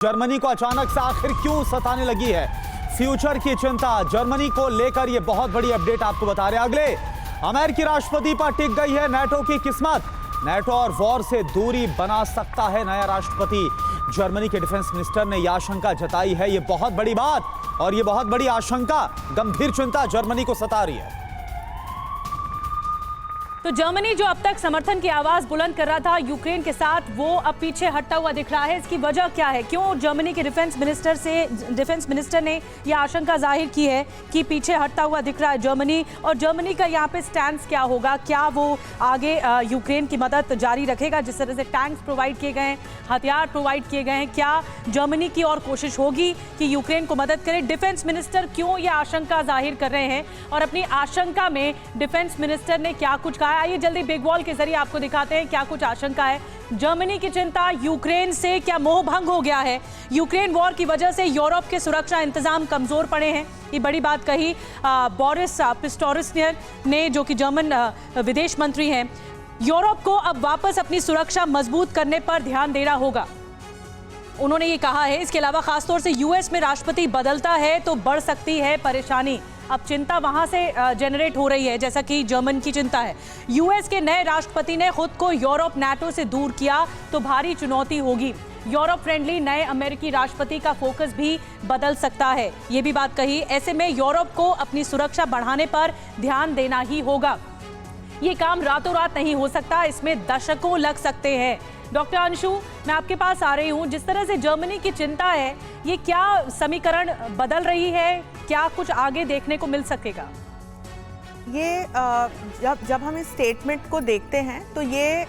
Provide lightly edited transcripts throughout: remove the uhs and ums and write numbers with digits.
Germany को अचानक से आखिर क्यों सताने लगी है? फ्यूचर की चिंता जर्मनी को लेकर यह बहुत बड़ी अपडेट आपको बता रहे हैं। अगले अमेरिकी राष्ट्रपति पर टिक गई है नाटो की किस्मत। नाटो और वॉर से दूरी बना सकता है नया राष्ट्रपति। जर्मनी के डिफेंस मिनिस्टर ने यह आशंका जताई है। यह बहुत बड़ी बात और यह बहुत बड़ी आशंका, गंभीर चिंता जर्मनी को सता रही है। तो जर्मनी जो अब तक समर्थन की आवाज बुलंद कर रहा था यूक्रेन के साथ, वो अब पीछे हटता हुआ दिख रहा है। इसकी वजह क्या है? क्यों जर्मनी के डिफेंस मिनिस्टर ने यह आशंका जाहिर की है कि पीछे हटता हुआ दिख रहा है जर्मनी, और जर्मनी का यहाँ पे स्टैंड क्या होगा? क्या वो आगे यूक्रेन की मदद जारी रखेगा? जिस तरह से टैंक्स प्रोवाइड किए गए हैं, हथियार प्रोवाइड किए गए हैं, क्या जर्मनी की और कोशिश होगी कि यूक्रेन को मदद करे? डिफेंस मिनिस्टर क्यों यह आशंका जाहिर कर रहे हैं और अपनी आशंका में डिफेंस मिनिस्टर ने क्या कुछ कहा? आइए जल्दी बिग वॉल के जरिए आपको दिखाते हैं क्या कुछ आशंका है। जर्मनी की चिंता, यूक्रेन से क्या मोह भंग हो गया है? यूक्रेन वॉर की वजह से यूरोप के सुरक्षा इंतजाम कमजोर पड़े हैं, ये बड़ी बात कही बोरिस पिस्टोरियस ने, जो कि जर्मन विदेश मंत्री हैं। यूरोप को अब वापस अपनी सुरक्षा मजबूत करने पर ध्यान देना होगा, उन्होंने ये कहा है। इसके अलावा खासतौर से यूएस में राष्ट्रपति बदलता है तो बढ़ सकती है परेशानी। अब चिंता वहां से जनरेट हो रही है, जैसा कि जर्मन की चिंता है। यूएस के नए राष्ट्रपति ने खुद को यूरोप नाटो से दूर किया तो भारी चुनौती होगी। यूरोप फ्रेंडली नए अमेरिकी राष्ट्रपति का फोकस भी बदल सकता है, ये भी बात कही। ऐसे में यूरोप को अपनी सुरक्षा बढ़ाने पर ध्यान देना ही होगा। ये काम रातों रात नहीं हो सकता, इसमें दशकों लग सकते हैं। डॉक्टर अंशु, मैं आपके पास आ रही हूँ। जिस तरह से जर्मनी की चिंता है, ये क्या समीकरण बदल रही है? क्या कुछ आगे देखने को मिल सकेगा? ये जब हम इस स्टेटमेंट को देखते हैं तो ये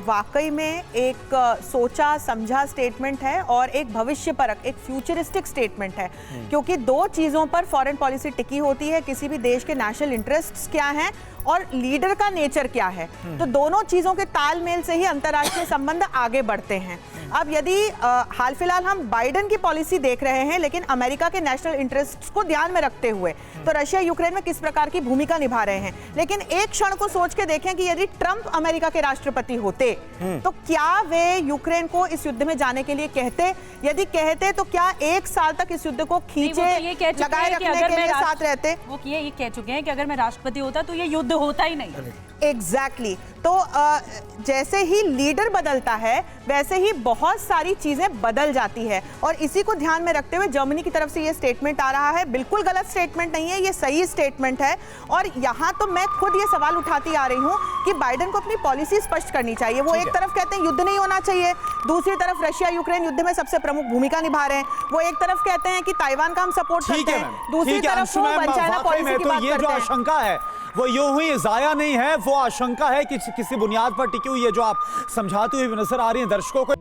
वाकई में एक सोचा समझा स्टेटमेंट है और एक भविष्यपरक, एक फ्यूचरिस्टिक स्टेटमेंट है। क्योंकि दो चीज़ों पर फॉरेन पॉलिसी टिकी होती है, किसी भी देश के नेशनल इंटरेस्ट्स क्या हैं और लीडर का नेचर क्या है। तो दोनों चीज़ों के तालमेल से ही अंतर्राष्ट्रीय संबंध आगे बढ़ते हैं। अब यदि हाल फिलहाल हम बाइडेन की पॉलिसी देख रहे हैं, लेकिन अमेरिका के नेशनल इंटरेस्ट्स को ध्यान में रखते हुए, तो रशिया यूक्रेन में किस प्रकार की भूमिका निभा रहे हैं। लेकिन एक क्षण को सोच के देखें कि यदि ट्रंप अमेरिका के राष्ट्रपति होते तो क्या वे यूक्रेन को इस युद्ध में जाने के लिए कहते? यदि कहते तो क्या एक साल तक इस युद्ध को खींचे लगाए रखने के लिए साथ रहते? वो ये कह चुके हैं कि अगर मैं राष्ट्रपति होता तो ये युद्ध होता ही नहीं। एग्जैक्टली। तो जैसे ही लीडर बदलता है वैसे ही बहुत सारी चीजें बदल जाती है, और इसी को ध्यान में रखते हुए जर्मनी की तरफ से ये स्टेटमेंट आ रहा है। बिल्कुल गलत स्टेटमेंट नहीं है, ये सही स्टेटमेंट है। और यहाँ तो मैं खुद ये सवाल उठाती आ रही हूँ कि बाइडेन को अपनी पॉलिसी स्पष्ट करनी चाहिए। वो एक तरफ कहते हैं युद्ध नहीं होना चाहिए, दूसरी तरफ रशिया यूक्रेन युद्ध में सबसे प्रमुख भूमिका निभा रहे हैं। वो एक तरफ कहते हैं कि ताइवान का हम सपोर्ट करते हैं, दूसरी तरफ वो वन चाइना पॉलिसी की बात करते हैं। आशंका है वो यूं हुई जाया नहीं है, वो आशंका है कि किसी बुनियाद पर टिकी हुई है, जो आप समझाते हुए नजर आ रही है दर्शकों को।